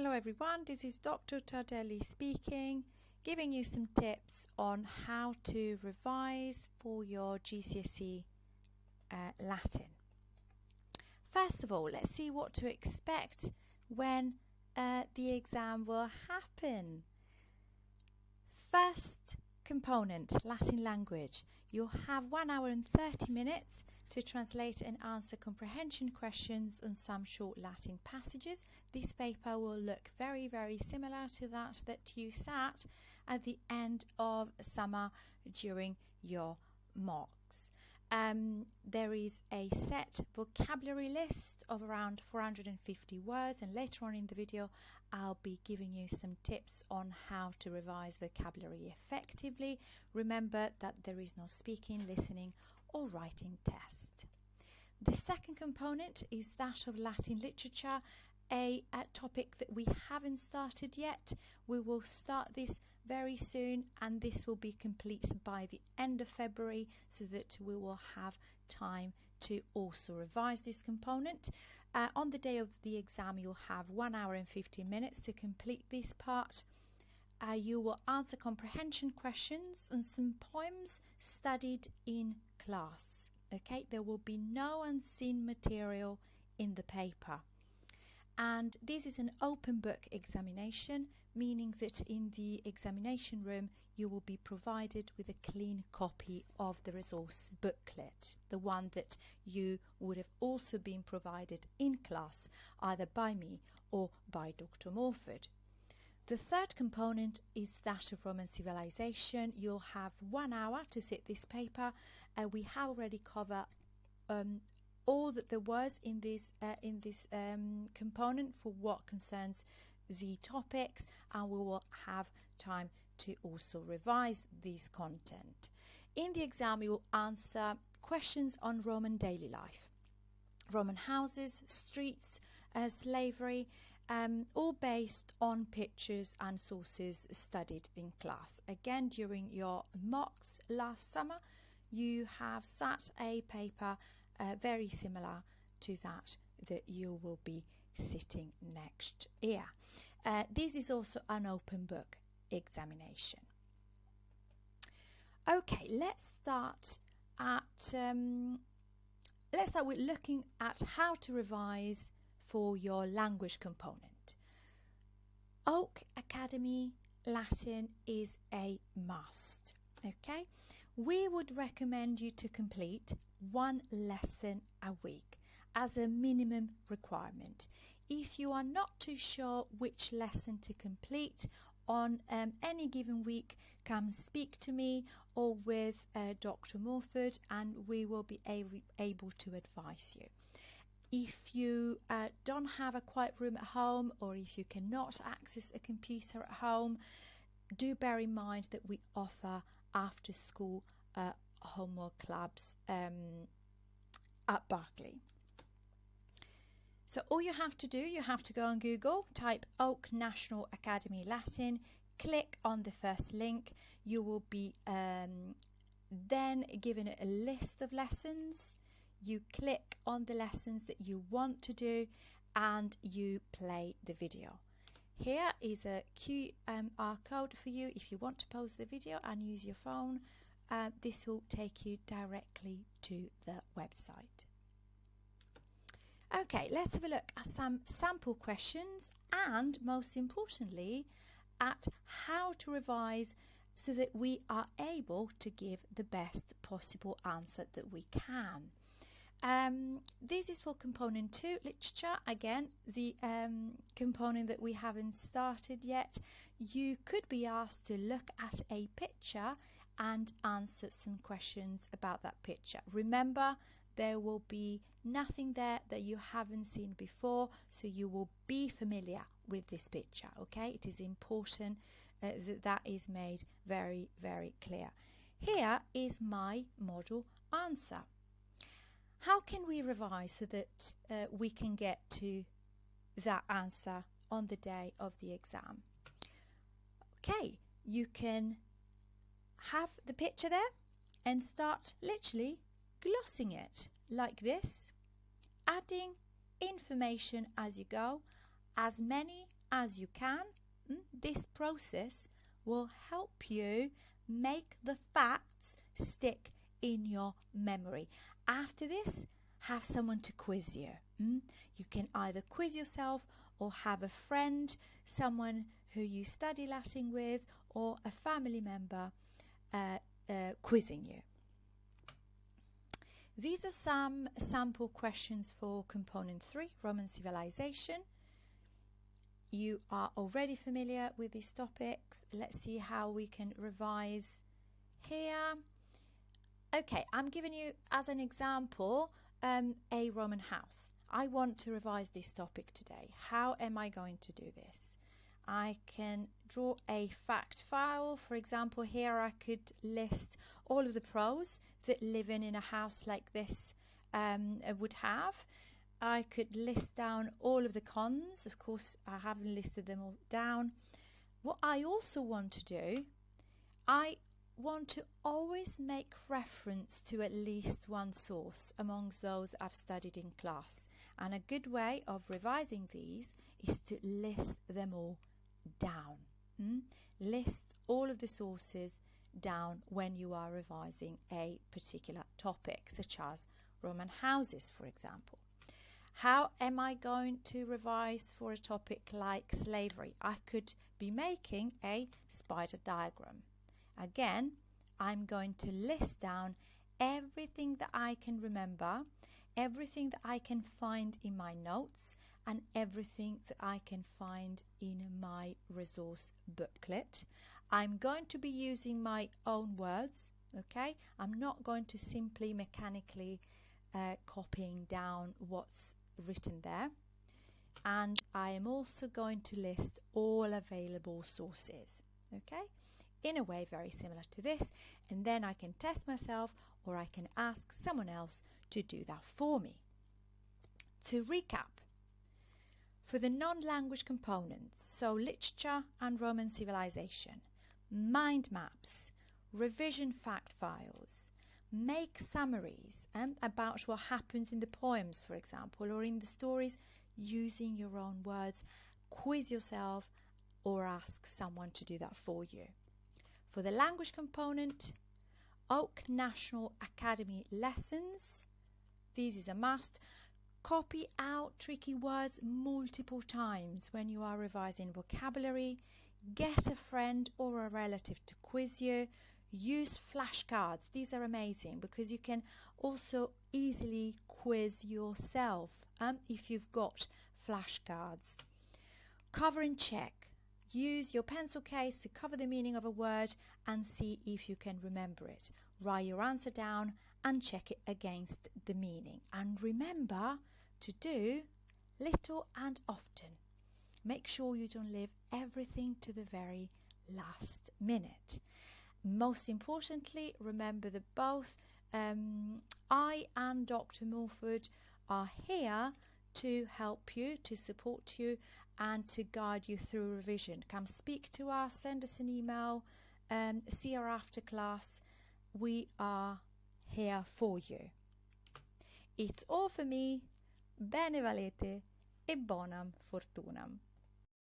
Hello everyone, this is Dr. Tardelli speaking, giving you some tips on how to revise for your GCSE Latin. First of all, let's see what to expect when the exam will happen. First component, Latin language. You'll have 1 hour and 30 minutes to translate and answer comprehension questions on some short Latin passages. This paper will look very, very similar to that you sat at the end of summer during your mocks. There is a set vocabulary list of around 450 words, and later on in the video I'll be giving you some tips on how to revise vocabulary effectively. Remember that there is no speaking, listening or writing test. The second component is that of Latin literature, a topic that we haven't started yet. We will start this very soon, and this will be complete by the end of February so that we will have time to also revise this component. On the day of the exam, you'll have 1 hour and 15 minutes to complete this part. You will answer comprehension questions on some poems studied in class. Okay, there will be no unseen material in the paper. And this is an open book examination, meaning that in the examination room you will be provided with a clean copy of the resource booklet, the one that you would have also been provided in class, either by me or by Dr. Morford. The third component is that of Roman civilization. You'll have 1 hour to sit this paper. We have already covered all that there was in this component for what concerns the topics, and we will have time to also revise this content. In the exam, you will answer questions on Roman daily life, Roman houses, streets, slavery, all based on pictures and sources studied in class. Again, during your mocks last summer, you have sat a paper very similar to that you will be sitting next year. This is also an open book examination. Okay, let's start with looking at how to revise for your language component. Oak Academy Latin is a must. Okay, we would recommend you to complete 1 lesson a week as a minimum requirement. If you are not too sure which lesson to complete on any given week, come speak to me or with Dr. Morford, and we will be able to advise you. If you don't have a quiet room at home, or if you cannot access a computer at home, do bear in mind that we offer after school homework clubs at Barclay. So all you have to do, you have to go on Google, type Oak National Academy Latin, click on the first link. You will be then given a list of lessons. You click on the lessons that you want to do and you play the video. Here is a QR code for you if you want to pause the video and use your phone. This will take you directly to the website. Okay, let's have a look at some sample questions and, most importantly, at how to revise so that we are able to give the best possible answer that we can. This is for component 2, literature. Again, the component that we haven't started yet. You could be asked to look at a picture and answer some questions about that picture. Remember, there will be nothing there that you haven't seen before, so you will be familiar with this picture. Okay, it is important that is made very, very clear. Here is my model answer. How can we revise so that we can get to that answer on the day of the exam? Okay, you can have the picture there and start literally glossing it like this, adding information as you go, as many as you can. This process will help you make the facts stick in your memory. After this, have someone to quiz you. You can either quiz yourself or have a friend, someone who you study Latin with, or a family member quizzing you. These are some sample questions for component 3, Roman civilization. You are already familiar with these topics. Let's see how we can revise here. Okay, I'm giving you as an example a Roman house. I want to revise this topic today. How am I going to do this? I can draw a fact file. For example, here I could list all of the pros that living in a house like this would have. I could list down all of the cons. Of course, I haven't listed them all down. What I also want to do, I want to always make reference to at least one source amongst those I've studied in class. And a good way of revising these is to list them all down. List all of the sources down when you are revising a particular topic, such as Roman houses, for example. How am I going to revise for a topic like slavery? I could be making a spider diagram. Again, I'm going to list down everything that I can remember, everything that I can find in my notes, and everything that I can find in my resource booklet. I'm going to be using my own words, okay? I'm not going to simply mechanically copying down what's written there. And I am also going to list all available sources, okay? In a way very similar to this, and then I can test myself or I can ask someone else to do that for me. To recap, for the non-language components, so literature and Roman civilization, mind maps, revision fact files, make summaries about what happens in the poems, for example, or in the stories using your own words, quiz yourself or ask someone to do that for you. For the language component, Oak National Academy lessons, this is a must. Copy out tricky words multiple times when you are revising vocabulary. Get a friend or a relative to quiz you. Use flashcards. These are amazing because you can also easily quiz yourself if you've got flashcards. Cover and check. Use your pencil case to cover the meaning of a word and see if you can remember it. Write your answer down and check it against the meaning. And remember to do little and often. Make sure you don't leave everything to the very last minute. Most importantly, remember that both I and Dr. Mulford are here to help you, to support you, and to guide you through revision. Come speak to us, send us an email, see our after class. We are here for you. It's all for me. Bene valete e bonam fortunam.